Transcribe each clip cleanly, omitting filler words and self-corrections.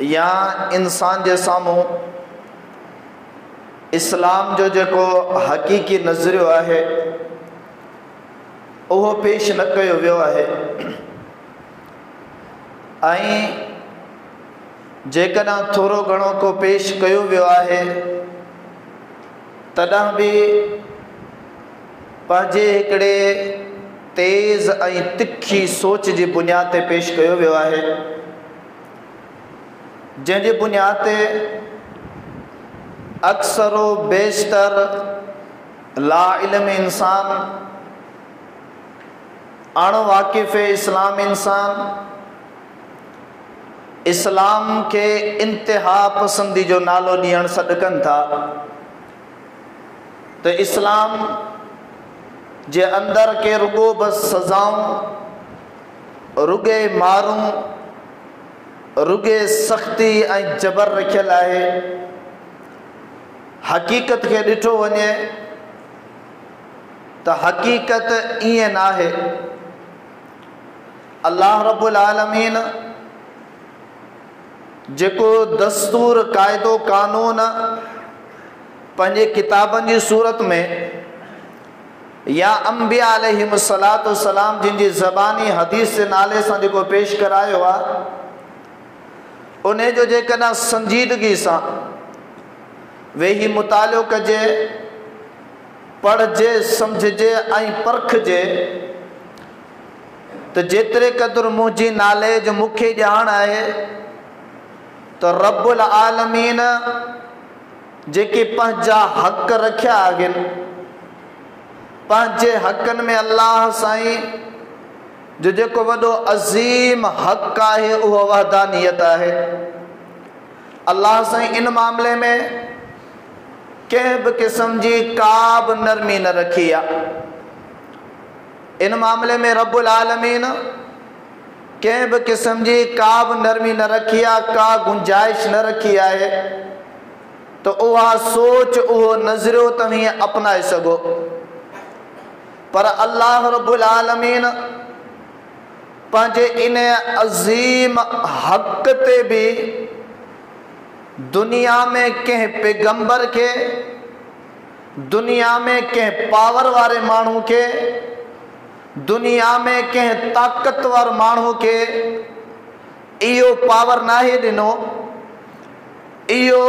या इंसान जे साम्हूं इस्लाम जो जेको हक़ीक़ी नज़रियो आहे उहो पेश न कयो वियो आहे। ऐं जेकॾहिं थोरो घणो को पेश कयो वियो आहे तॾहिं बि पंहिंजे हिकिड़े तेज़ ऐं तिखी सोच जी बुनियाद ते पेश कयो वियो आहे, जंहिंजी बुनियाद ते अक्सरो बेशतर ला इल्म इंसान, अण वाक़िफ़ इस्लाम इंसान इस्लाम के इंतिहा पसंदी जो नालो ॾियणु सॾु कनि था। तो इस्लाम जे अंदर के रुगो बस सज़ाऊं, रुगे मारूं, रुगे सख़्ती ऐं जबर रखियल आहे। हक़ीक़त के ॾिठो वञे त हक़ीक़त ईअं न आहे। अल्लाह रब्बुल आलमीन जेको दस्तूर क़ाइदो कानून पंहिंजे किताबनि जी सूरत में या अंबिया अलैहिमुस्सलातु वस्सलाम जिन जी ज़बानी हदीस जे नाले सां जेको पेश करायो आहे, उन जो जेकॾहिं संजीदगी सां वेही मुतालियो कजे, पढ़जे, सम्झजे ऐं परखजे त जेतिरे क़दुरु मुंहिंजी नॉलेज मूंखे ॼाण आहे त रब्बुल आलमीन जेके पंहिंजा हक़ रखिया आहिनि, पंहिंजे हक़नि में अल्लाह साईं जो जेको वॾो अज़ीम हक़ आहे उहो वहदानियत आहे। अल्लाह साईं इन मामले में कंहिं बि क़िस्म जी का बि नरमी न रखी आहे। इन मामले में रब्बुल आलमीन कंहिं बि क़िस्म जी का बि नरमी न रखी आहे, का गुंजाइश न रखी आहे। तो उहा सोच, उहो नज़रियो तव्हीं अपनाए सघो। पर अल्लाह रब्बुल आलमीन पंहिंजे इन अज़ीम हक़ ते भी दुनिया में कंहिं पैगंबर के, दुनिया में कंहिं पावर वारे माण्हू के, दुनिया में कंहिं ताक़तवर माण्हू के इहो पावर नाहे ॾिनो, इहो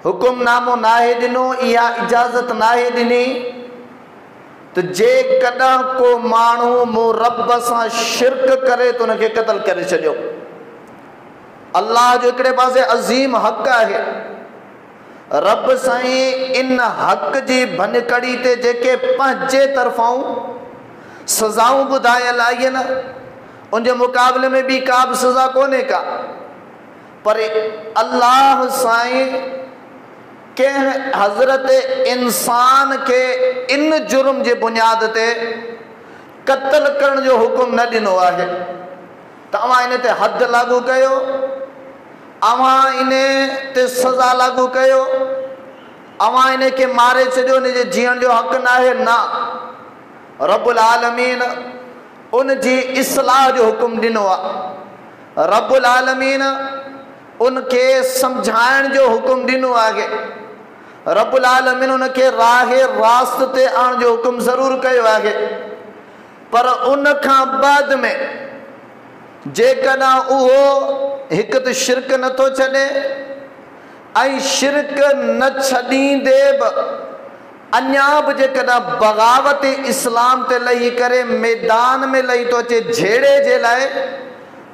हुकुमनामो नाहे ॾिनो, इहा इजाज़त नाहे ॾिनी त जेकॾहिं को माण्हू मूं रब सां शिरक करे त उनखे क़त्ल करे छॾियो। अल्लाह जो हिकिड़े पासे अज़ीम हक़ आहे। रब साईं इन हक़ जी भनकड़ी ते जेके पंहिंजे तरफ़ां सज़ाऊं ॿुधायल आहिनि, उनजे मुक़ाबले में ॿी का बि सज़ा कोन्हे का। पर अल्लाह साईं कंहिं हज़रत इंसान के इन जुर्म जे बुनियाद ते क़त्ल करण जो हुकुम न ॾिनो आहे। तव्हां इन ते हद लागू कयो, अव्हां इन ते सज़ा लागू कयो, अव्हां इन खे मारे छॾियो, इन जे जीअण जो हक़ न आहे। न, रब्बुल आलमीन उन जी इस्लाह जो हुकुम ॾिनो आहे। रब्बुल आलमीन उनखे सम्झाइण जो हुकुम ॾिनो आहे। रब्बुल आलमीन उनखे राहे रास्त ते आणण जो हुकुम ज़रूर कयो आहे। पर उन खां बाद में जेकॾहिं उहो हिकु त शिरक नथो छॾे ऐं शिरक न छॾींदे बि अञा बि जेकॾहिं बग़ावत इस्लाम ते लही करे मैदान में लही थो अचे झेड़े जे लाइ,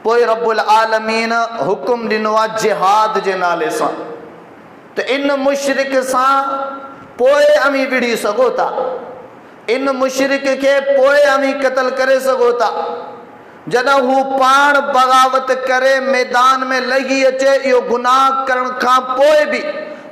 पोइ रब्बुल आलमीन हुकुम ॾिनो आहे जिहाद जे नाले सां। त इन मुशरिक सां पोइ अमी विढ़ी सघो था, इन मुशरिक खे पोइ अमी क़त्ल करे सघो था। जॾहिं हू पाण बग़ावत करे मैदान में लही अचे इहो गुनाह करण खां पोइ बि,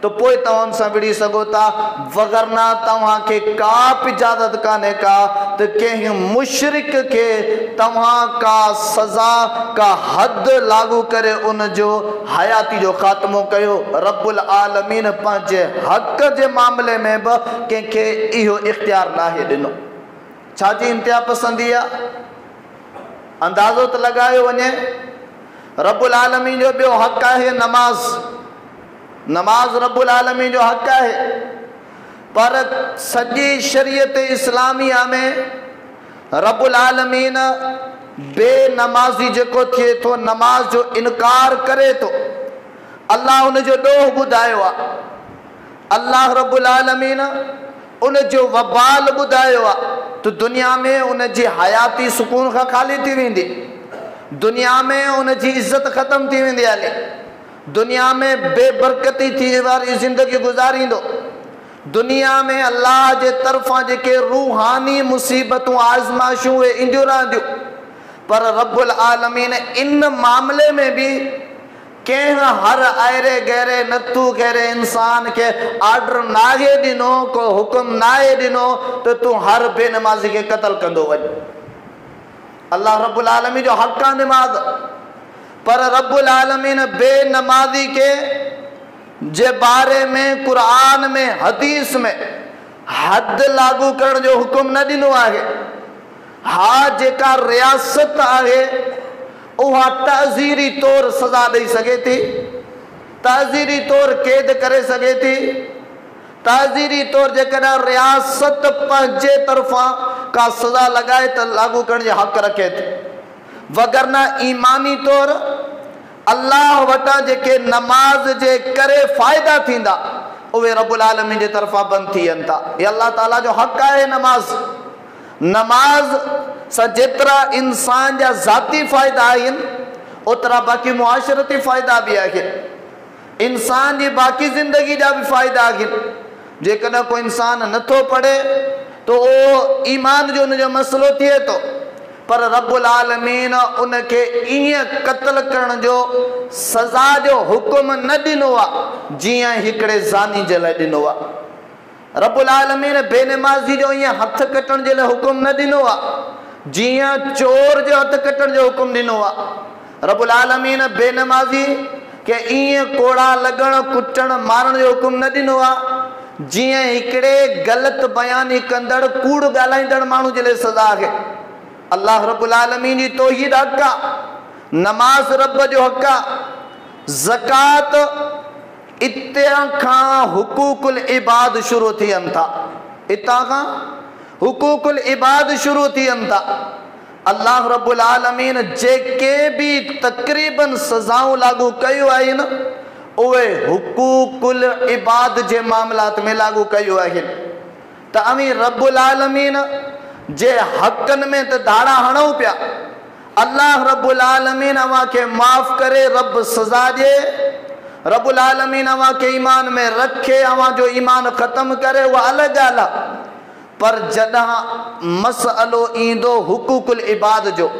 तो पोइ तव्हां सां विढ़ी सघो था। वगरना तव्हांखे का बि इजाज़त कान्हे का त कंहिं मुशरिक खे तव्हां का सज़ा, का हद लागू करे उन जो हयाती जो ख़ात्मो कयो। रब्बुल आलमीन पंहिंजे हक़ जे मामले में बि कंहिंखे इहो इख्तियार नाहे ॾिनो। छा जी इंतिहा पसंदी आहे? अंदाज़ो त लॻायो वञे रब्बुल आलमीन जो ॿियो हक़ आहे नमाज। नमाज रब्बुल आलमीन जो हक़ आहे, पर सॼी शरीयत इस्लामिया में रब्बुल आलमीन बेनमाज़ी जेको थिए थो, नमाज जो इनकार करे थो, अल्लाह उन जो ॾोह ॿुधायो आहे। अल्लाह रब्बुल आलमीन उन जो वबाल ॿुधायो आहे, त दुनिया में उन जी हयाती सुकून खां ख़ाली थी वेंदी, दुनिया में उन जी इज़त ख़तम थी वेंदी हले, दुनिया में बेबरकती थी वारी ज़िंदगी गुज़ारींदो, दुनिया में अल्लाह जे तरफ़ां जेके रूहानी मुसीबतूं आज़माइशूं उहे ईंदियूं रहंदियूं। पर रब्बुल आलमीन इन मामले में भी कंहिं हर आयरे गहरे नथू गहरे इंसान के आर्डर नाहे ॾिनो, को हुकुम नाहे ॾिनो त तूं हर बेनमाज़ी खे क़त्ल कंदो वञ। अल्लाह रब्बुल आलमीन जो हक़ आहे नमाज़, पर रब्बुल आलमीन बेनमाज़ी के जे बारे में कुरान में हदीस में हद लागू करण जो हुकुम न ॾिनो आहे। हा, जेका रियासत आहे उहा तअज़ीरी तौर सज़ा ॾेई सघे थी, तअज़ीरी तौर क़ैद करे सघे थी, तअज़ीरी तौर जेकॾहिं रियासत पंहिंजे तरफ़ां का सज़ा लॻाए त लागू करण जो हक़ रखे थी, वगरना ईमानी तौर अल्लाह वटां जेके नमाज जे करे फ़ाइदा थींदा उहे रब्बुल आलमीन जे तरफ़ां बंदि थी वञनि था। इहा अल्लाह ताला जो हक़ आहे नमाज। नमाज सां जेतिरा इंसान जा ज़ाती फ़ाइदा आहिनि ओतिरा बाक़ी मुआशरती फ़ाइदा बि आहिनि, इंसान जी बाक़ी ज़िंदगी जा बि फ़ाइदा आहिनि। जेकॾहिं को इंसान नथो पढ़े तो उहो ईमान जो उनजो मसइलो थिए थो, पर रब्बुल आलमीन उनखे ईअं क़त्ल करण जो सज़ा जो हुकुम न ॾिनो आहे जीअं हिकिड़े ज़ानी जे लाइ ॾिनो आहे। रब्बुल आलमीन बेनमाज़ी जो ईअं हथ कटण जे लाइ हुकुम न ॾिनो आहे जीअं चोर जो हथ कटण जो हुकुम ॾिनो आहे। रब्बुल आलमीन बेनमाज़ी के ईअं कोड़ा लॻण कुटण मारण जो हुकुम न ॾिनो आहे जीअं हिकिड़े ग़लति बयानी कंदड़ कूड़ ॻाल्हाईंदड़ माण्हू जे लाइ सज़ा आहे। अल्लाह रब्बुल आलमीन जी तौहीद हक़ आहे, नमाज रब जो हक़ आहे, ज़कात इतां खां हुकूकुल इबाद शुरू थियनि था, इतां खां हुकूकुल इबाद शुरू थियनि था। अल्लाह रब्बुल आलमीन जेके भी तक़रीबन सज़ाऊं लागू कयूं आहिनि उहे हुकूकुल इबाद जे मामलात में लागू कयूं आहिनि। त अमीं रब्बुल आलमीन जे हक़नि में त धाड़ा हणूं पिया, अल्लाह रब्बुल आलमीन अवां खे माफ़ करे, रब सज़ा ॾिए, रब्बुल आलमीन अवां खे ईमान में रखे, अवां जो ईमान ख़त्म करे, उहा अलॻि ॻाल्हि आहे। पर जॾहिं मसइलो ईंदो हुकूकुल इबाद जो,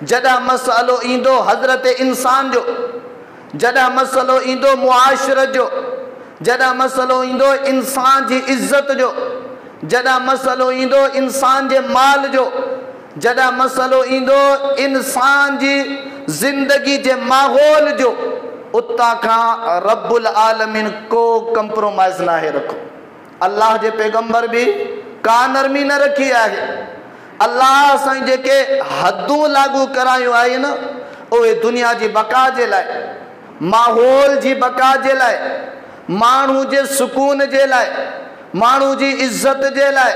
जॾहिं मसइलो ईंदो हज़रत इंसान जो, जॾहिं मसइलो ईंदो मुआशरत जो, जॾहिं मसइलो ईंदो इंसान जी इज़त जो, जॾहिं मसइलो ईंदो इंसान जे माल जो, जॾहिं मसइलो ईंदो इंसान जी ज़िंदगी जे माहौल जो, उतां खां रब्बुल आलमीन को कंप्रोमाइज़ नाहे रखो। अल्लाह जे पैगंबर भी का नरमी न रखी आहे। अल्लाह साईं जेके हदूं लागू करायूं आहिनि उहे दुनिया जी बका जे लाइ, माहौल जी बका जे लाइ, माण्हू जे सुकून जे लाइ, माण्हू जी इज़त जे लाइ।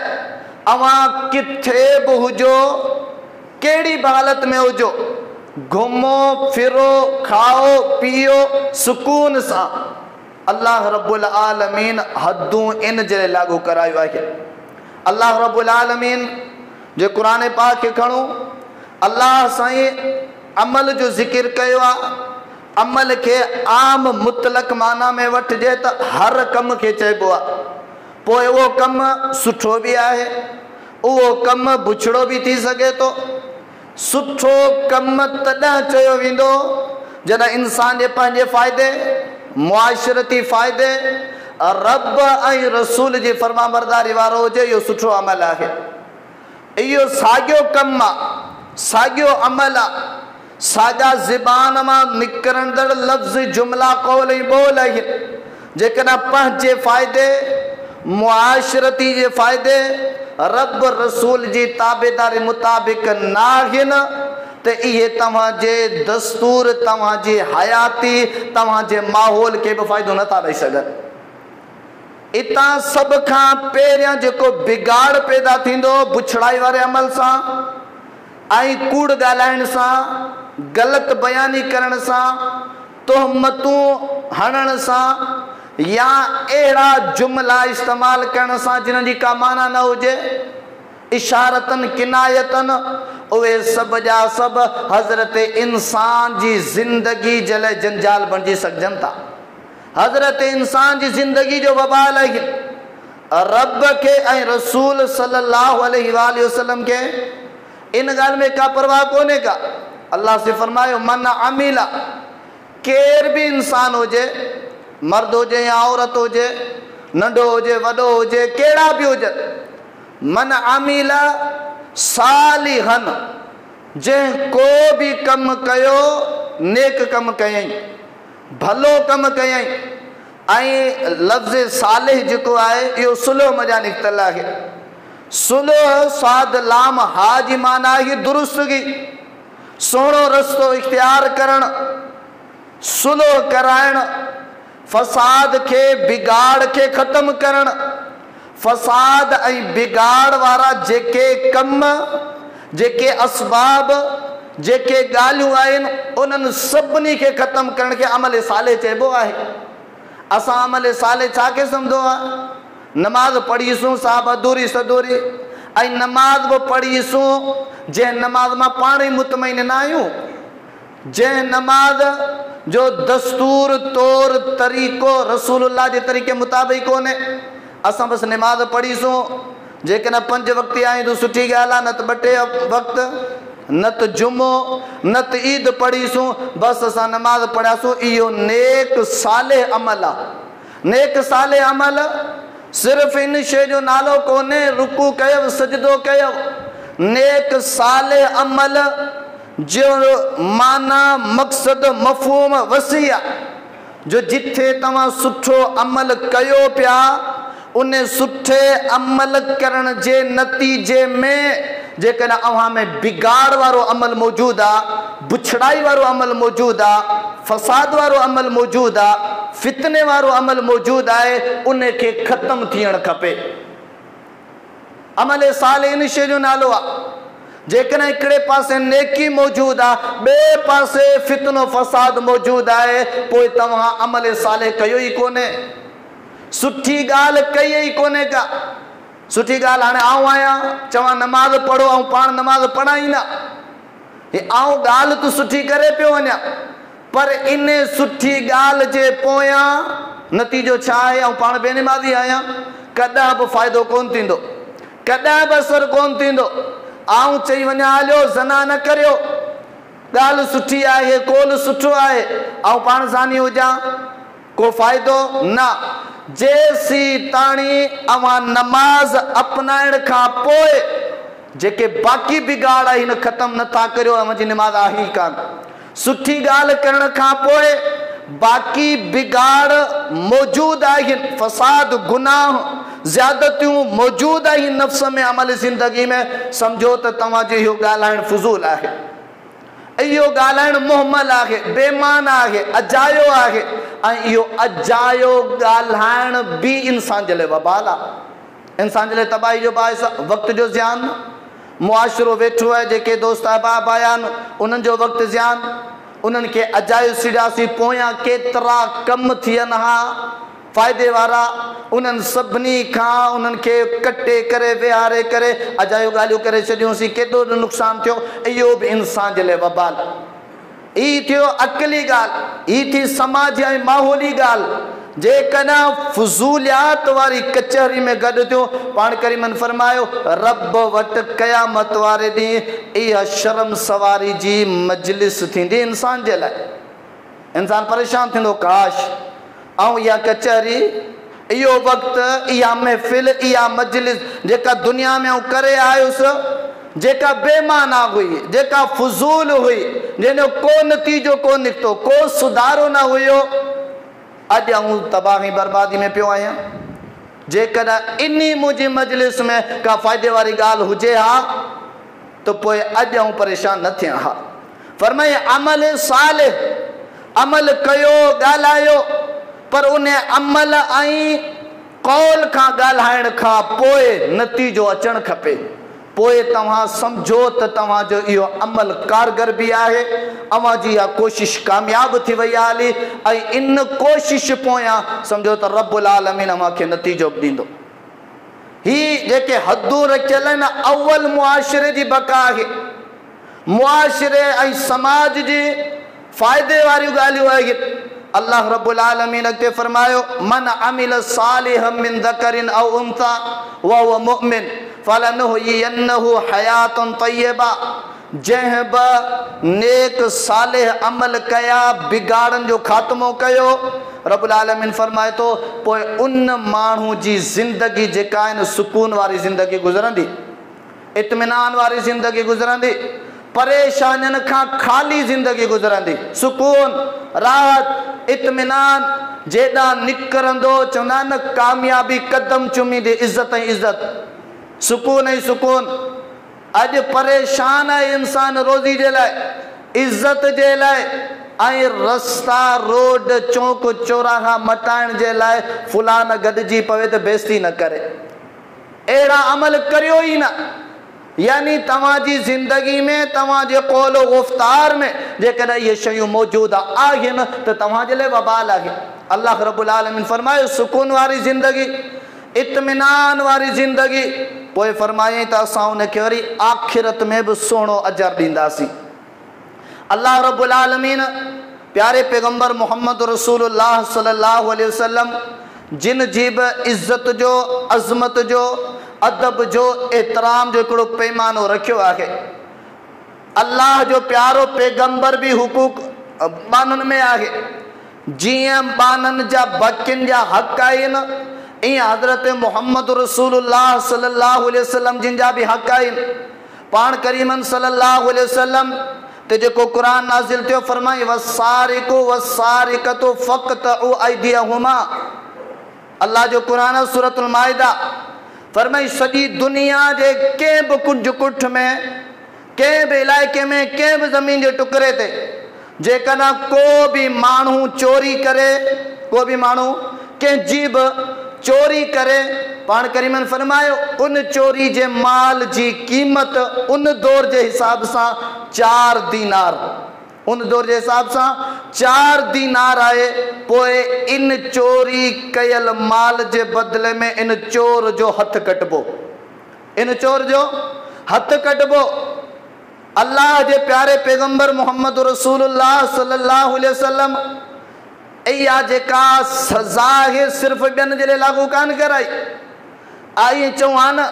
अवां किथे बि हुजो, कहिड़ी बि हालत में हुजो, घुमो फिरो, खाओ पियो सुकून सां। अल्लाह रब्बुल आलमीन हदूं इन जे लागू करायूं आहे। अल्लाह रब्बुल आलमीन जे क़ुरान पाक खे खणो, अल्लाह साईं अमल जो ज़िक्र कयो आहे। अमल खे आम मुतलक माना में वठिजे त हर कम खे चइबो आहे। पोइ उहो कमु सुठो बि आहे, उहो कमु बुछड़ो बि थी सघे थो। सुठो कमु तॾहिं चयो वेंदो जॾहिं इंसान जे पंहिंजे फ़ाइदे, मुआशरती फ़ाइदे, रब ऐं रसूल जी फरमाबरदारी वारो हुजे, इहो सुठो अमल आहे। इहो साॻियो कमु आहे, साॻियो अमल आहे, साॻा ज़बान मां निकिरंदड़ लफ़्ज़, जुमला, कौल ऐं ॿोल आहिनि जेकॾहिं पंहिंजे फ़ाइदे, मुआशरती जे फ़ाइदे, रब रसूल जी ताबेदारी मुताबिक़ न आहिनि त तो ये तव्हांजे दस्तूर, तव्हांजी हयाती, तव्हांजे माहौल के भी फ़ायदो नथा ॾेई सघनि। इतां सब खां पहिरियां जेको बिगाड़ पैदा थींदो बुछड़ाई वारे अमल सां ऐं कूड़ ॻाल्हाइण सां, ग़लति बयानी करण सां, तोहमतूं हणण सां या अहिड़ा जुमला इस्तेमाल करण सां जिन जी का माना न हुजे, इशारतन किनायतन, उहे सभु जा सभु हज़रत इंसान जी ज़िंदगी जे लाइ जंजाल बणिजी सघजनि था। हज़रत इंसान जी ज़िंदगी जो वबाल आहे। रब के ऐं रसूल सल्लल्लाहु अलैहि वसल्लम के इन ॻाल्हि में का परवाह कोन्हे का। अल्लाह से फरमायो मन अमीला, केर भी इंसान हुजे, मर्द हुजे या औरत हुजे, नंढो हुजे वॾो हुजे, कहिड़ा बि हुजनि, मन अमीला सालिहन, जंहिं को भी कम कयो, नेक कम कयई, भलो कम कयई। ऐं लफ़्ज़ सालिह जेको आहे इहो सुलह मज़ा निकितल आहे। सुलह साद लाम हा जी माना आहे दुरुस्तगी, सोहणो रस्तो इख्तियार करण, सुलह कराइण, फसाद के बिगाड़ के ख़त्म करण। फसाद ऐं बिगाड़ वारा जेके कम, जेके असबाब, जेके ॻाल्हियूं आहिनि, उन्हनि सभिनी खे ख़त्म करण खे अमल साले चइबो आहे। असां अमल साले छा खे सम्झो आहे? नमाज़ पढ़ीसूं साहब अधूरी सधूरी, ऐं नमाज़ बि पढ़ीसूं जंहिं नमाज़ मां पाण ई मुतमइन न आहियूं, जंहिं नमाज़ जो दस्तूर तौर तरीक़ो रसूलुल्लाह जे तरीक़े मुताबिक़ कोन्हे। असां बसि नमाज़ पढ़ीसूं, जेकॾहिं 5 वक़्त आहियूं त सुठी ॻाल्हि आहे, न त 2 वक़्त, न त जुमो, न त ईद पढ़ीसूं, बसि असां नमाज़ पढ़ियासूं। इहो नेक सालेह अमल आहे। नेक सालेह अमल सिर्फ़ु इन शइ जो नालो कोन्हे रुकू कयो सजदो कयो। नेक सालेह अमल जो माना मक़सद मफ़हूम वसी आहे, जो जिथे तव्हां सुठो अमल कयो पिया, उन सुठे अमल करण जे नतीजे में जेकॾहिं अव्हां में बिगाड़ वारो अमल मौजूदु आहे, बुछड़ाई वारो अमल मौजूदु आहे, फसाद वारो अमल मौजूदु आहे, फितने वारो अमल मौजूदु आहे, उन खे ख़त्म थियणु खपे। अमल साले इन शइ जो नालो आहे। जेकॾहिं हिकिड़े पासे नेकी मौजूदु आहे, ॿिए पासे फितनो फसाद मौजूदु आहे, पोइ तव्हां अमल साले कयो ई कोन्हे, सुठी ॻाल्हि कई ई कोन्हे का। सुठी ॻाल्हि हाणे आऊं आहियां चवां नमाज़ पढ़ो, ऐं पाण नमाज़ पढ़ाई न, हे आऊं ॻाल्हि तूं सुठी करे पियो वञा, पर इन सुठी ॻाल्हि जे पोयां नतीजो छा आहे? ऐं पाण बेनमाज़ी आहियां, कॾहिं बि फ़ाइदो कोन थींदो, कॾहिं बि असरु कोन थींदो। आऊं चई वञा हलियो ज़ना न करियो, ॻाल्हि सुठी आहे, कोल सुठो आहे, ऐं पाण ज़ानी हुजां, को फ़ाइदो न। जेसी ताणी अवां नमाज अपनाइण खां पोइ जेके बाक़ी बिगाड़ आहिनि ख़त्म नथा करियो, मुंहिंजी नमाज आहे ई कान। सुठी ॻाल्हि करण खां पोइ बाक़ी बिगाड़ मौजूदु आहिनि, फसाद गुनाह ज़्यादतियूं मौजूदु आहिनि नफ़्स में, अमल ज़िंदगी में, सम्झो त तव्हांजो इहो ॻाल्हाइणु फुज़ूल आहे, इहो ॻाल्हाइणु मुहमल आहे, बेमान आहे, अजायो आहे। ऐं इहो अजायो ॻाल्हाइण बि इंसान जे लाइ वबाल आहे, इंसान जे लाइ तबाही जो बाइस आहे। वक़्त जो ज़ियान, मुआशिरो वेठो आहे, जेके दोस्त अहबाब आया आहिनि उन्हनि जो वक़्तु ज़ियान, उन्हनि खे अजायो सिड़ियासीं, पोयां केतिरा कम थियनि हा फ़ाइदे वारा, उन्हनि सभिनी खां उन्हनि खे कटे करे विहारे करे अजायो ॻाल्हियूं करे छॾियूंसीं, केॾो नुक़सानु थियो। इहो बि इंसान जे लाइ वबाल। ही थियो अक़ली ॻाल्हि, ही थी समाजी ऐं माहौली ॻाल्हि। जेकॾहिं फुज़ूलियात वारी कचहरी में गॾु थियो, पाण करीमन फरमायो रब वटि क़यामत वारे ॾींहुं इहा शर्म सवारी जी मजलिस थींदी इंसान जे लाइ। इंसान परेशान थींदो, काश ऐं इहा कचहरी, इहो वक़्तु, इहा महफ़िल, इहा मजलिस जेका दुनिया में करे आयुसि, जेका बेमाना हुई, जेका फुज़ूल हुई, जंहिंजो को नतीजो कोन निकितो, को सुधारो न हुयो, अॼु आऊं तबाही बर्बादी में पियो आहियां। जेकॾहिं इन्ही मुंहिंजी मजलिस में का फ़ाइदे वारी ॻाल्हि हुजे हा, त पोइ अॼु आऊं परेशान न थियां हा। फरमाए अमल सालिह, अमल कयो ॻाल्हायो, पर उन अमल ऐं कौल खां ॻाल्हाइण खां पोइ नतीजो अचणु खपे। पोइ तव्हां सम्झो त तव्हांजो इहो अमल कारगर बि आहे, अव्हां जी इहा कोशिश कामयाब थी वई आहे हली, ऐं इन कोशिश पोयां सम्झो त रब्बुल आलमीन अव्हांखे नतीजो बि ॾींदो। ही जेके हदूं रखियल आहिनि अव्वल मुआशिरे जी बका आहे, मुआशिरे ऐं समाज जी फ़ाइदे वारियूं ॻाल्हियूं आहिनि। अल्लाह रब्बुल आलमीन अॻिते फरमायो मन अमिल सालिहम मिन ज़करिन औ उन्सा व हुव मुमिन फलनुहयिन्नहु हयातुन तय्यबा। जंहिं बि नेक सालिह अमल कया, बिगाड़नि जो ख़ात्मो कयो, रब्बुल आलमीन फरमाए थो पोइ उन माण्हू जी ज़िंदगी जेका आहे न सुकून वारी ज़िंदगी गुज़रंदी, इत्मीनान वारी ज़िंदगी गुज़रंदी, परेशानियुनि खां ख़ाली ज़िंदगी गुज़रंदी, सुकून, राहत, इत्मीनान जेॾां निकिरंदो चवंदा आहिनि न कामयाबी कदम चुमींदी, इज़त ऐं इज़त, सुकून ऐं सुकून। अॼु परेशान आहे इंसान रोज़ी जे लाइ, इज़त जे लाइ, ऐं रस्ता रोड चौक चौराहा मटाइण जे लाइ फुलान गॾिजी पवे त बेइज़ती न करे, अहिड़ा अमल करियो ई न। यानी तव्हांजी ज़िंदगी में, तव्हांजे क़ौल गुफ़्तार में जेकॾहिं इहे शयूं मौजूदु आहिनि त तव्हांजे लाइ वबाल आहे। अल्लाह रब्बुल आलमीन फरमायो सुकून वारी ज़िंदगी, इत्मीनान वारी ज़िंदगी, पोइ फरमायईं त असां उनखे वरी आख़िरत में बि सुहिणो अजर ॾींदासीं। अल्लाह रब्बुल आलमीन प्यारे पैगंबर मोहम्मद रसूलुल्लाह सल्लल्लाहु अलैहि वसल्लम जिन जी बि इज़त जो, अज़मत जो, अदब जो, एतिराम जो हिकिड़ो पैमानो रखियो आहे। अल्लाह जो प्यारो पैगंबर बि हुकूक बाननि में आहे, जीअं बाननि जा बकियुनि जा हक़ आहिनि, ईअं हज़रत मोहम्मद रसूलुल्लाह सल्लल्लाहु अलैहि वसल्लम जिन जा बि हक़ आहिनि। पाण करीमन सल्लल्लाहु अलैहि वसल्लम ते जेको क़ुरान नाज़िल थियो फरमाई वसारिकु वसारिकतु फ़क़तउ अयदियहुमा। अल्लाह जो क़ुरान सूरतुल माइदा फरमाई सॼी दुनिया जे कंहिं बि कुंज कुठ में, कंहिं बि इलाइक़े में, कंहिं बि ज़मीन जे टुकड़े ते जेकॾहिं को बि माण्हू चोरी करे, को बि माण्हू कंहिंजी बि चोरी करे, पाण करीमन फरमायो उन चोरी जे माल जी क़ीमत उन दौर जे हिसाब सां 4 दीनार, उन दौर जे हिसाब सां 4 दीनार आहे। पोइ इन चोरी कयल माल जे बदिले में इन चोर जो हथ कटबो, इन चोर जो हथ कटबो। अल्लाह जे प्यारे पैगंबर मोहम्मद रसूलुल्लाह सल्लल्लाहु अलैहि वसल्लम इहा जेका सज़ा आहे सिर्फ़ ॿियनि जे लाइ लागू कान कराई, आई चऊं हा न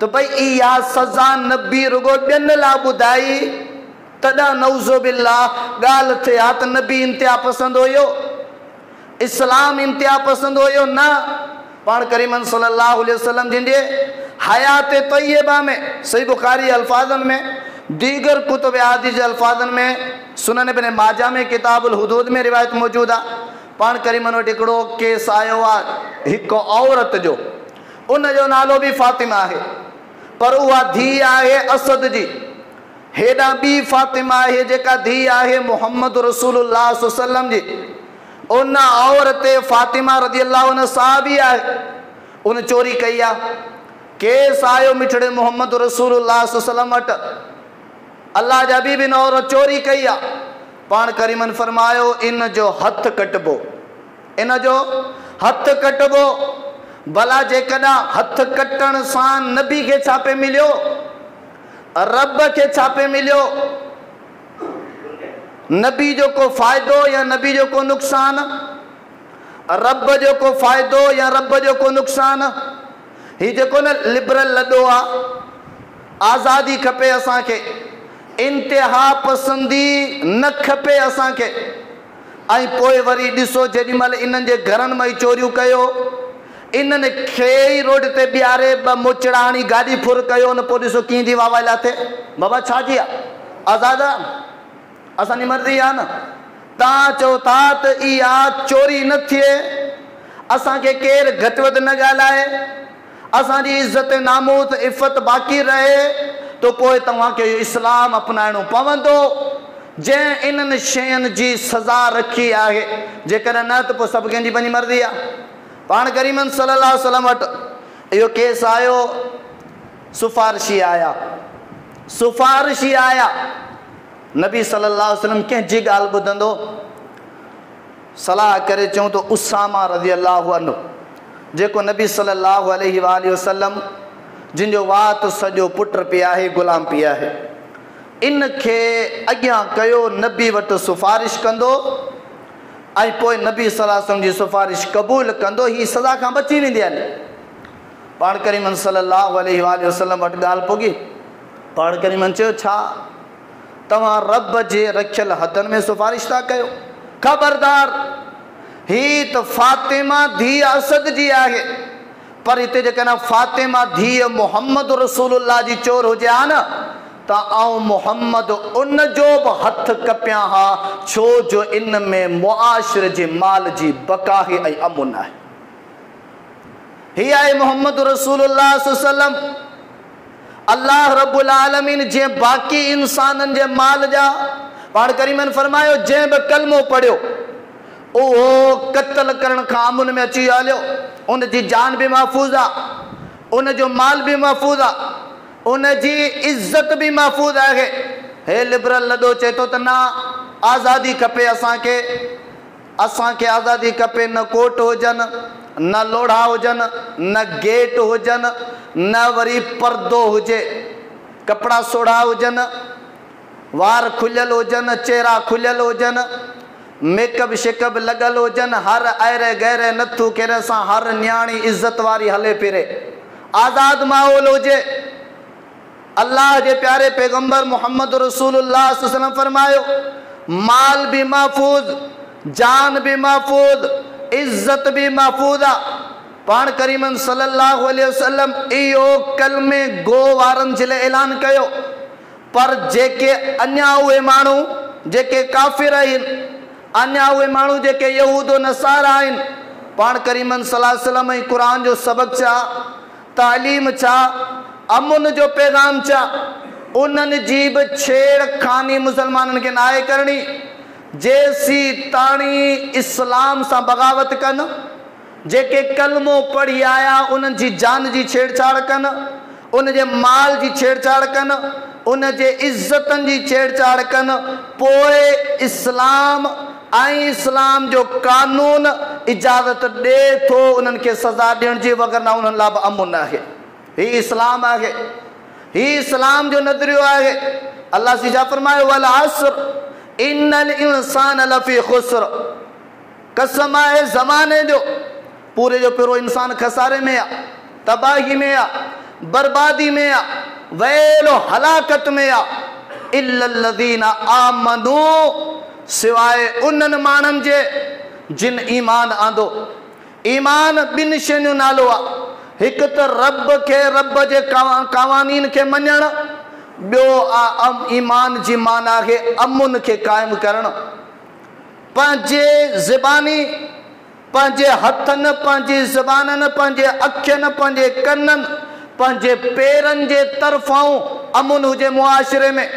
त भई इहा सज़ा नबी रुगो ॿियनि लाइ ॿुधाई, तॾहिं नऊज़ो बिल्लाह ॻाल्हि थिए हा त नबी इंतिहा पसंदि हुयो, इस्लाम इंतिहा पसंदि हुयो न। पाण करीमन सल्लल्लाहु अलैहि वसल्लम जिन जे हयात तय्यबा में, सही बुखारी अल्फाज़नि में, दीगर कुतुब हदीस जे अल्फाज़नि में, सुनन इब्न माजा में, किताबुल हुदूद में रिवायत मौजूद आहे। पाण करीमन वटि हिकिड़ो केस आयो आहे हिकु औरत जो, उन जो नालो बि फातिमा आहे, पर उहा धीउ आहे असद जी। हेॾां ॿी फातिमा आहे जेका धीउ आहे मोहम्मद रसूलुल्लाह सल्लल्लाहु अलैहि वसल्लम जी। उन औरत फातिमा रज़ियल्लाहु अन्हा सहाबी आहे, उन चोरी कई आहे। केस आयो मिठड़े मोहम्मद रसूलुल्लाह सल्लल्लाहु अलैहि वसल्लम वटि, अल्लाह जा बि न औरत चोरी कई आहे। पाण करीमन फरमायो इन जो हथ कटबो, इन जो हथ कटबो। भला जेकॾहिं हथ कटण सां नबी खे छा पे मिलियो, रब खे छा पे मिलियो, नबी जो को फ़ाइदो या नबी जो को नुक़सान, रब जो को फ़ाइदो या रब जो को नुक़सान। ही जेको न लिबरल लॾो आहे, आज़ादी खपे असांखे, इंतिहा पसंदी न खपे असांखे। ऐं पोइ वरी ॾिसो जेॾीमहिल इन्हनि जे घरनि मां ई चोरियूं कयो, इन्हनि खे ई रोड ते ॿियारे ॿ मुचड़ा हणी गाॾी फुर कयो न, पोइ ॾिसो कीअं जी वाह वाह थिए। बाबा छाजी आहे, आज़ाद आहे, असांजी मर्ज़ी आहे न। तव्हां चओ था त इहा चोरी न थिए, असांखे केरु घटि वधि न ॻाल्हाए, असांजी इज़त नामूस इफ़त बाक़ी रहे, तो पोइ तव्हांखे इस्लाम अपनाइणो पवंदो। जंहिं इन्हनि शयुनि जी सज़ा रखी आहे, जेकॾहिं न त पोइ सभु कंहिंजी पंहिंजी मर्ज़ी आहे। पाण करीमन सल्लल्लाहु अलैहि वसल्लम वटि इहो केस आयो, सिफ़ारिशी आया। नबी सल्लल्लाहु अलैहि वसल्लम कंहिंजी ॻाल्हि ॿुधंदो? सलाह करे चऊं त उसामा रज़ी अल्लाहु अन्हु, जेको नबी सल्लल्लाहु अलैहि वसल्लम जिन जो वात सॼो पुट पी आहे, ग़ुलाम पी आहे, इन खे अॻियां कयो, नबी वटि सिफ़ारिश कंदो ऐं पोइ नबी सल्लल्लाहु अलैहि वसल्लम जी सिफ़ारिश क़बूल कंदो, ही सज़ा खां बची वेंदी आहे। पाण करीमन सल्लल्लाहु अलैहि वसल्लम वटि ॻाल्हि पुगी। पाण करीमन चयो, छा तव्हां रब जे रखियल हथनि में सिफ़ारिश था कयो? ख़बरदार, ही त फातिमा धीअ असद जी आहे, पर हिते जेकॾहिं फातिमा धीअ मुहम्मद रसूलुल्लाह जी चोर हुजे हा न, त आउं मुहम्मद उन जो बि हथ कपियां हा, छो जो इन में मुआशिरे जे माल जी बकाही ऐं अमुन आहे। ही आहे मुहम्मद रसूलुल्लाह सल्लल्लाहु अलैहि वसल्लम। अल्लाह रब्बुल आलमीन जे बाक़ी इंसाननि जे माल जा, पाण करीमन फरमायो, जंहिं बि कलमो पढ़ियो उहो क़त्ल करण खां अमुन में अची हलियो, उन जी जान बि महफ़ूज़ आहे, उन जो माल बि महफ़ूज़ आहे, उन जी इज़्ज़त बि महफ़ूज़ आहे। हे लिबरल लॾो चए थो त न आज़ादी खपे असांखे आज़ादी खपे, न कोट हुजनि, न लोढ़ा हुजनि, न गेट हुजनि, न वरी पर्दो हुजे, कपिड़ा सोढ़ा हुजनि, वार खुलियल हुजनि, चेहरा खुलियल हुजनि, मेकअप शेकअप लॻल हुजनि, हर अहिड़े गहरे नथू केरे सां हर न्याणी इज़त वारी हले फिरे, आज़ाद माहौल हुजे। अल्लाह जे प्यारे पैगंबर मोहम्मद रसूलुल्लाह सल्लल्लाहु अलैहि वसल्लम फरमायो, माल भी महफूज, जान भी महफूज, इज्जत भी महफूज आहे। पाण करीमन सल्लल्लाहु अलैहि वसल्लम इहो कलमे गो वारनि जे लाइ ऐलान कयो, पर जेके अञा उहे माण्हू जेके काफ़िर आहिनि, अञा उहे माण्हू जेके यहूद नसारा आहिनि, पाण करीमन सल्लल्लाहु अलैहि वसल्लम ऐं क़ुरान जो सबक़ छा, तालीम छा, अमुन जो पैगाम छा, उन्हनि जी बि छेड़खानी मुसलमाननि खे नाहे करणी। जेसी ताणी इस्लाम सां बग़ावत कनि, जेके कलमो पढ़ी आया उन्हनि जी जान जी छेड़छाड़ कनि, उन जे माल जी छेड़छाड़ कनि, उन जे इज़तनि जी छेड़छाड़ कनि, पोइ इस्लाम ऐं इस्लाम जो कानून इजाज़त ॾिए थो उन्हनि खे सज़ा ॾियण जी, वगरना उन्हनि लाइ बि अमुन आहे। ही इस्लाम आहे, ही इस्लाम जो नज़रियो आहे। अल्लाह सीजा फरमायो, वल अस्र इन्नल इंसान लफी खुस्र, कसम आहे ज़माने जो, पूरे जो पूरो इंसान खसारे में आहे, तबाही में आहे, बर्बादी में आहे, वैलो हलाकत में आहे। इल्लल्लज़ीना आमनू, सिवाय उन्हनि माण्हुनि जे जिन ईमान आंदो। ईमान ॿिनि शयुनि जो नालो आहे, हिकु त रब खे, रब जे क़वानीन खे मञणु, ॿियो ईमान जी माना आहे अमुन खे क़ाइमु करणु। पंहिंजे ज़बानी, पंहिंजे हथनि, पंहिंजी ज़बाननि, पंहिंजे अखियुनि, पंहिंजे कननि, पंहिंजे पेरनि जे तरफ़ां अमुन हुजे मुआशिरे में।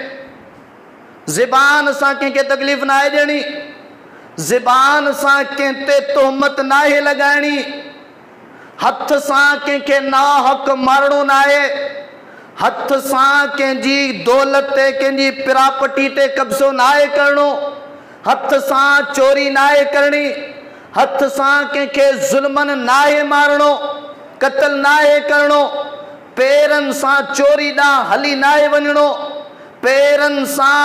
ज़बान सां कंहिंखे तकलीफ़ नाहे ॾियणी, ज़बान सां कंहिं ते तोहमत नाहे लॻाइणी, हथ सां कंहिंखे नाहक मारणो नाहे, हथ सां कंहिंजी दौलत ते, कंहिंजी प्रापर्टी ते कब्ज़ो नाहे करणो, हथ सां चोरी नाहे करणी, हथ सां कंहिंखे ज़ुल्मनि नाहे मारणो, क़त्ल नाहे करणो, पेरनि सां चोरी ॾांहुं हली नाहे वञणो, पेरनि सां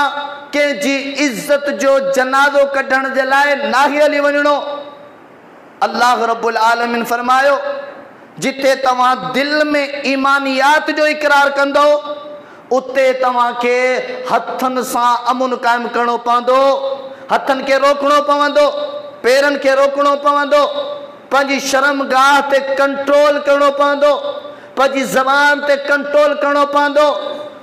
कंहिंजी इज़त जो जनाज़ो कढण जे लाइ नाहे हली वञणो। अल्लाह रब्बुल आलमीन फरमायो, जिथे तव्हां दिल में ईमानियात जो इक़रार कंदो, उते तव्हांखे हथनि सां अमुन क़ाइमु करणो पवंदो, हथनि खे रोकणो पवंदो, पेरनि खे रोकणो पवंदो, पंहिंजी शर्मगाह ते कंट्रोल करणो पवंदो, पंहिंजी ज़बान ते कंट्रोल करणो पवंदो।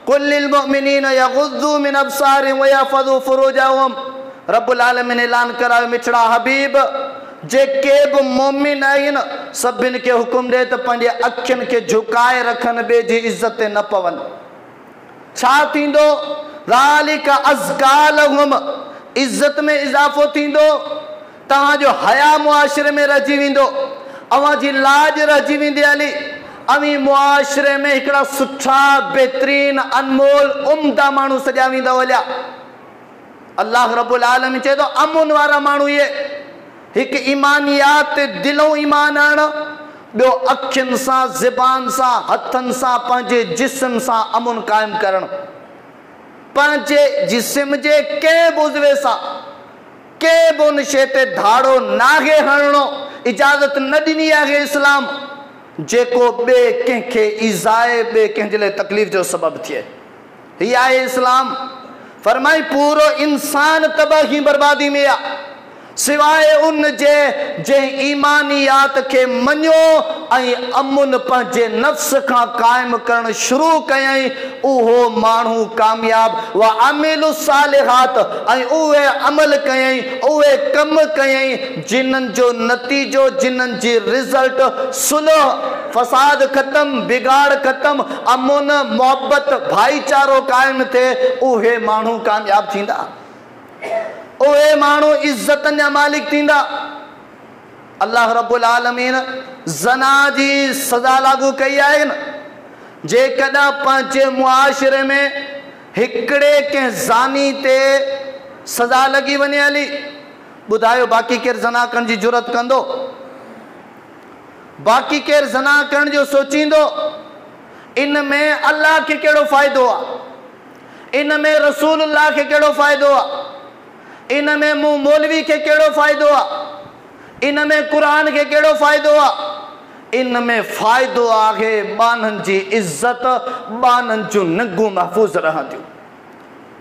कुल्लिल मुमिनीन यग़ुज़्ज़ू मिन अब्सारिहिम व यहफ़ज़ू फ़ुरूजहुम, रब्बुल आलमीन ऐलान करायो, मिठड़ा हबीब, जेके बि मोमिन आहिनि सभिनि खे हुकुम ॾे त पंहिंजे अखियुनि खे झुकाए रखनि, ॿिए जी इज़त ते न पवनि। छा थींदो? ज़ालिका अज़का लहुम, इज्जत में इजाफो थींदो, तव्हांजो हया मुआशरे में रहिजी वेंदो, अवांजी लाज रहिजी वेंदी हली, अवी मुआशरे में हिकिड़ा सुठा बेहतरीन अनमोल उम्दा माण्हू सॼा वेंदा हलिया। अल्लाह रब्बुल आलमीन चए थो अमुन वारा माण्हू इहे, हिकु ईमानियात ते दिलों ईमान आणणु, ॿियो अखियुनि सां, ज़बान सां, हथनि सां, पंहिंजे जिस्म सां अमुन क़ाइमु करणु। पंहिंजे जिस्म जे कंहिं बि उज़वे सां कंहिं बि उन शइ ते धाड़ो नागे हणणो इजाज़त न ॾिनी आहे इस्लाम, जेको ॿिए कंहिंखे ईज़ाए, ॿिए कंहिंजे लाइ तकलीफ़ जो सबबु थिए। हीअ आहे इस्लाम। फरमाई पूरो इंसान तबाही बर्बादी में आहे, सिवाय उन जे जंहिं ईमानियात खे मञियो ऐं अमुन पंहिंजे नफ़्स खां क़ाइमु करणु शुरू कयईं, उहो माण्हू कामयाब। व अमिलु सालिहात, ऐं उहे अमल कयईं, उहे कम कयईं जिन्हनि जो नतीजो, जिन्हनि जी रिज़ल्ट सुलह, फसाद ख़तमु, बिगाड़ ख़तमु, अमुन, मोहब्बत, भाईचारो क़ाइमु थिए, उहे माण्हू कामयाब थींदा, उहे माण्हू इज्जतनि जा मालिक थींदा। अल्लाह रब्बुल आलमीन ज़ना जी सज़ा लागू कई आहे न, जेकॾहिं पंहिंजे मुआशरे में हिकिड़े कंहिं ज़ानी ते सज़ा लॻी वञे हली, ॿुधायो बाक़ी केरु ज़ना करण जी जुरत कंदो? बाक़ी केरु ज़ना करण जो सोचींदो? इन में अल्लाह खे कहिड़ो फ़ाइदो आहे, इन में रसूलुल्लाह खे कहिड़ो फ़ाइदो आहे, इन में मूं मौलवी खे कहिड़ो फ़ाइदो आहे, इन में क़ुरान खे कहिड़ो फ़ाइदो आहे? इन में फ़ाइदो आहे ॿाननि जी इज़त, ॿाननि जूं निगूं महफ़ूज़ रहंदियूं।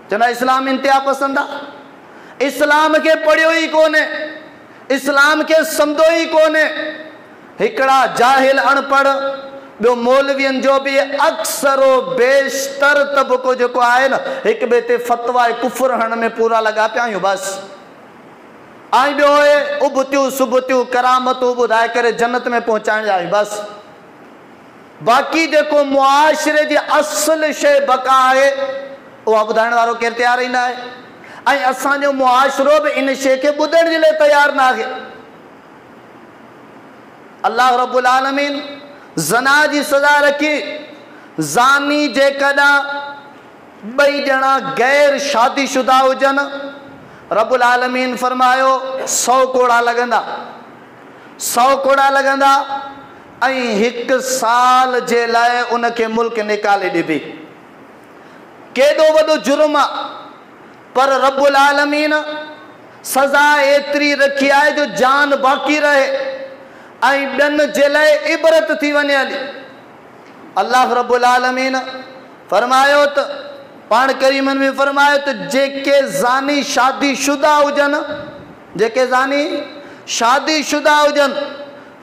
चवंदा इस्लाम इंतिहा पसंदि आहे, इस्लाम खे पढ़ियो ई कोन्हे, इस्लाम खे सम्झो ई कोन्हे। हिकिड़ा जाहिल अनपढ़, ॿियो मौलवियनि जो बि अक्सरो बेशतर तबको जेको आहे न, हिकु ॿिए ते फ़तवा कुफ़र हणण में पूरा लॻा पिया आहियूं बसि। ऐं ॿियो उबतियूं सुबतियूं करामतूं ॿुधाए करे जन्नत में पहुचाइण आहियूं बसि। बाक़ी जेको मुआशरे जी असुल शइ बका आहे, उहा ॿुधाइण वारो केरु तयारु ई न आहे। ऐं असांजो मुआशरो बि इन शइ खे ॿुधण जे लाइ तयारु न आहे। अल्लाह रब्बुल आलमीन ज़ना जी सज़ा रखी, ज़ानी जेकॾहिं ॿई ॼणा गैर शादीशुदा हुजनि, रब्बुल आलमीन फरमायो 100 कोड़ा लॻंदा, 100 कोड़ा लॻंदा, ऐं 1 साल जे लाइ उनखे मुल्क निकाले ॾिबी। केॾो वॾो जुर्म आहे, पर रब्बुल आलमीन सज़ा एतिरी रखी आहे जो जान बाक़ी रहे ऐं ॿियनि जे लाइ इबरत थी वञे हली। अल्लाह रब्बुल आलमीन फरमायो त पाण करीमन में फरमायो त जेके ज़ानी शादीशुदा हुजनि, जेके ज़ानी शादीशुदा हुजनि,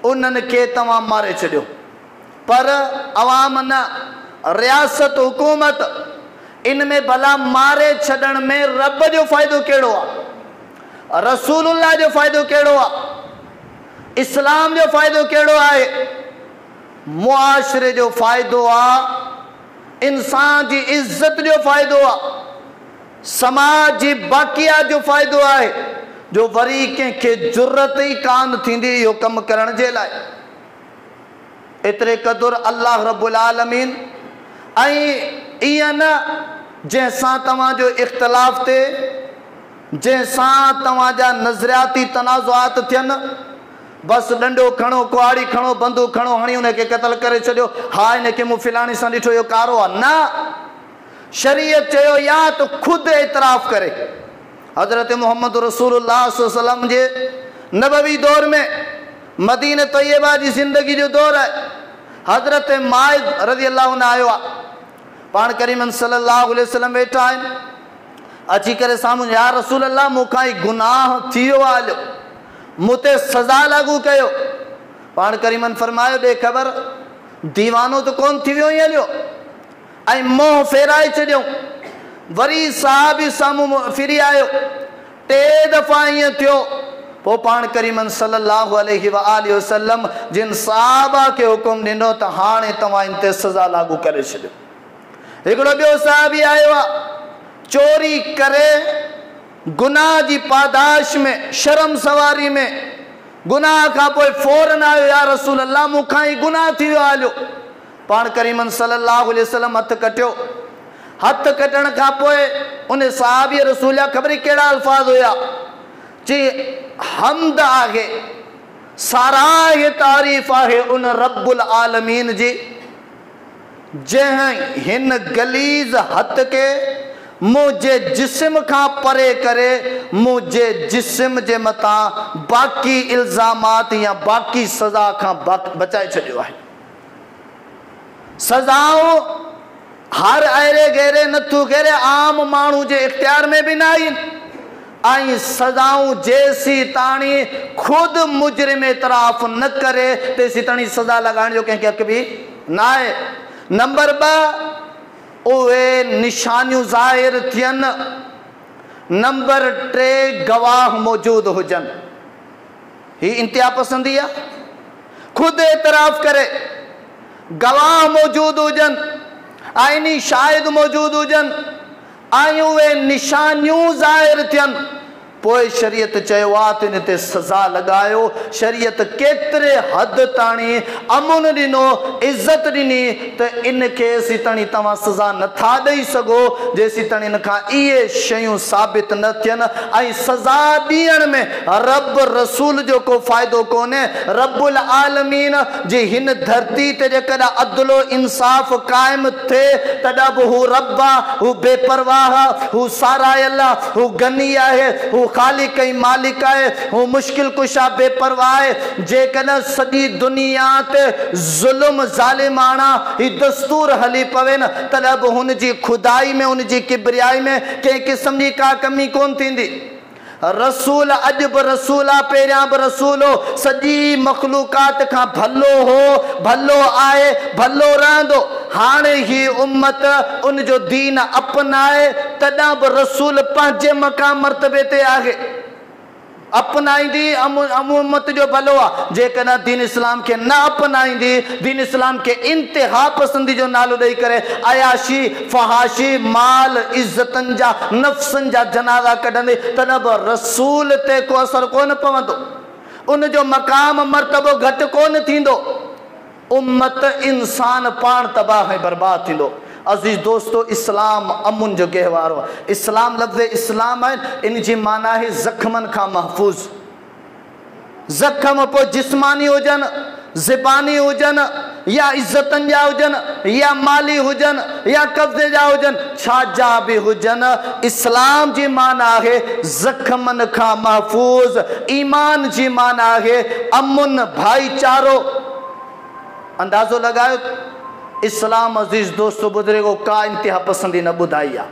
उन्हनि खे तव्हां मारे छॾियो। पर अवाम न, रियासत हुकूमत, इन में भला मारे छॾण में रब जो फ़ाइदो कहिड़ो आहे, रसूलुल्लाह जो फ़ाइदो कहिड़ो आहे, इस्लाम जो फ़ाइदो कहिड़ो आहे? मुआशरे जो फ़ाइदो आहे, इंसान जी इज़त जो फ़ाइदो आहे, समाज जी बाक़ियात जो फ़ाइदो आहे, जो वरी कंहिंखे जुरत ई कान थींदी इहो कमु करण जे लाइ। एतिरे क़दुरु अल्लाह रब्बुल आलमीन, ऐं ईअं न जंहिंसां तव्हांजो इख़्तिलाफ़ थिए, जंहिंसां तव्हांजा नज़रियाती तनाज़ुआत थियनि, बसि डंडो खणो, कुहाड़ी खणो, बंदूक खणो, हणी हुनखे क़तल करे छॾियो, हा हिनखे मूं फिलाणी सां ॾिठो इहो कारो आहे। न, शरीयत चयो या त ख़ुदि एतिराफ़ करे। हज़रत मुहम्मद रसूलुल्लाह सल्लल्लाहु अलैहि वसल्लम जे नबवी दौर में, मदीने तैयबा जी ज़िंदगी जो दौर आहे, हज़रत माइद रज़ी अल्लाह अन्हु आयो आहे। पाण करीमन सल्लल्लाहु अलैहि वसल्लम वेठा आहिनि, अची करे साम्हूं, या रसूल अल्लाह मूंखां ई गुनाह थी वियो आहे, मूं ते सज़ा लागू कयो। पाण करीमन फरमायो ॾे ख़बर, दीवानो त कोन थी वियो ई हलियो, ऐं मोह फेराए छॾियो। वरी साहबी साम्हूं फिरी आयो, 3 दफ़ा ईअं थियो। पोइ पाण करीमन सल्लल्लाहु अलैहि वसल्लम जिन साहबा खे हुकुम ॾिनो त हाणे तव्हां इन ते सज़ा लागू करे छॾियो। हिकिड़ो ॿियो साहबी आयो आहे, चोरी करे गुनाह जी पादाश में, शर्म सवारी में, गुनाह का पोइ फौरन आयो या रसूल अल्लाह मूंखां ही गुनाह थी वियो हलियो। पाण करीमन सल्लल्लाहु अलैहि वसल्लम हथ कटियो। हथ कटण खां पोइ उन सहाबी रसूल जा ख़बर कहिड़ा अल्फाज हुया, जी हमद आहे, साराह तारीफ़ आहे उन रब्बुल आलमीन जी जंहिं हिन गलीज़ हथ के मुझे जिस्म का परे करे मुझे जिस्म जे मता बाकी इल्ज़ामात या बाकी सज़ा का बचाए छॾियो आहे। सज़ाऊं हर अहिड़े गहरे नथू गहरे आम माण्हू जे इख्तियार में भी ना आहिनि। आई सज़ाऊं जेसी ताणी खुद मुजरिम एतराफ़ न करे तेसी ताणी सज़ा लगाइण जो कंहिंखे हक़ भी ना आहे। नंबर 2 उहे निशानियूं ज़ाहिर थियनि। नंबर 3 गवाह मौजूद हुजनि। ही इंतिहा पसंदी आहे, खुद एतराफ़ करे गवाह मौजूद हुजनि, आइनी शाहिद मौजूद हुजनि, ऐं उहे निशानियूं ज़ाहिर थियनि। पोइ शरीयत चयो आहे त इन ते सज़ा लॻायो। शरीयत केतिरे हद ताणी अमुन ॾिनो, इज़त ॾिनी त इन खे एसी ताणी तव्हां सज़ा नथा ॾेई सघो जेसी ताणी इन खां इहे शयूं साबित न थियनि। ऐं सज़ा ॾियण में रब रसूल जो को फ़ाइदो कोन्हे। रब्बुल आलमीन जी हिन धरती ते जेकॾहिं अदलो इंसाफ़ क़ाइमु थिए तॾहिं बि हू रब आहे, हू बेपरवाह आहे, हू सारायल आहे, हू गनी आहे, हू खालिक ऐं मालिक आहे, हू मुश्किल कुशा बेपरवाह आहे। जेकॾहिं सॼी दुनिया ते ज़ुल्म ज़ालिमाना ही दस्तूर हली पवे न तॾहिं बि हुन जी खुदाई में, हुन जी किबरियाई में कंहिं क़िस्म जी का कमी कोन थींदी। रसूल अॼु बि रसूल आहे, पहिरियां बि रसूल हो, सॼी मखलूकात खां भलो हो, भलो आहे, भलो रहंदो। हाणे ही उम्मत उन जो दीन अपनाए तॾहिं बि रसूल पंहिंजे मक़ाम मर्तबे ते आहे। अपनाईंदी उम्मत जो भलो आहे। जेकॾहिं दीन इस्लाम के न अपनाईंदी, दीन इस्लाम के इंतिहा पसंदी जो नालो ॾेई करे अयाशी फहाशी माल इज़तनि जा नफ़्सनि जा जनाज़ा कढंदी तॾहिं बि रसूल ते को असर कोन पवंदो, उन जो मक़ाम मर्तबो घटि कोन थींदो। उम्मत इंसान पाण तबाह ऐं बर्बाद थींदो। अज़ीज़ दोस्तो, इस्लाम अमुन जो गहवारो आहे। इस्लाम लफ़्ज़ इस्लाम आहे, इन जी माना है ज़ख़्मनि खां महफूज़। ज़ख़्म पोइ जिस्मानी हुजनि, ज़बानी हुजनि, या इज़तनि जा हुजनि, या माली हुजनि, या कब्ज़े जा हुजनि, छा जा बि हुजनि, इस्लाम जी माना आहे ज़ख़्मनि खां महफूज़। ईमान जी माना आहे अमुन, भाईचारो। अंदाज़ो लगायो, इस्लाम अज़ीज़ दोस्तों बुजुर्गो का इंतिहा पसंदी न ॿुधाई आहे।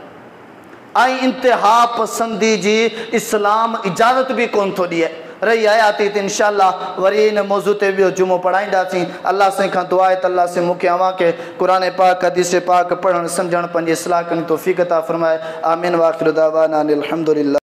ऐं इंतिहा पसंदी जी इस्लाम इजाज़त भी कोन थो ॾिए। रही आयाती त इंशाअल्लाह वरी इन मौज़ू ते ॿियो जुमो पढ़ाईंदासीं। अल्लाह साईं खां दुआ आहे त अल्लाह से मूंखे अव्हां खे क़ुरान पाक हदीस पाक पढ़णु सम्झणु पंहिंजी इस्लाह करण जी तौफ़ीक़ अता फ़रमाए। आमीन। वाखिर दावाना अनिल हम्दुलिल्लाह।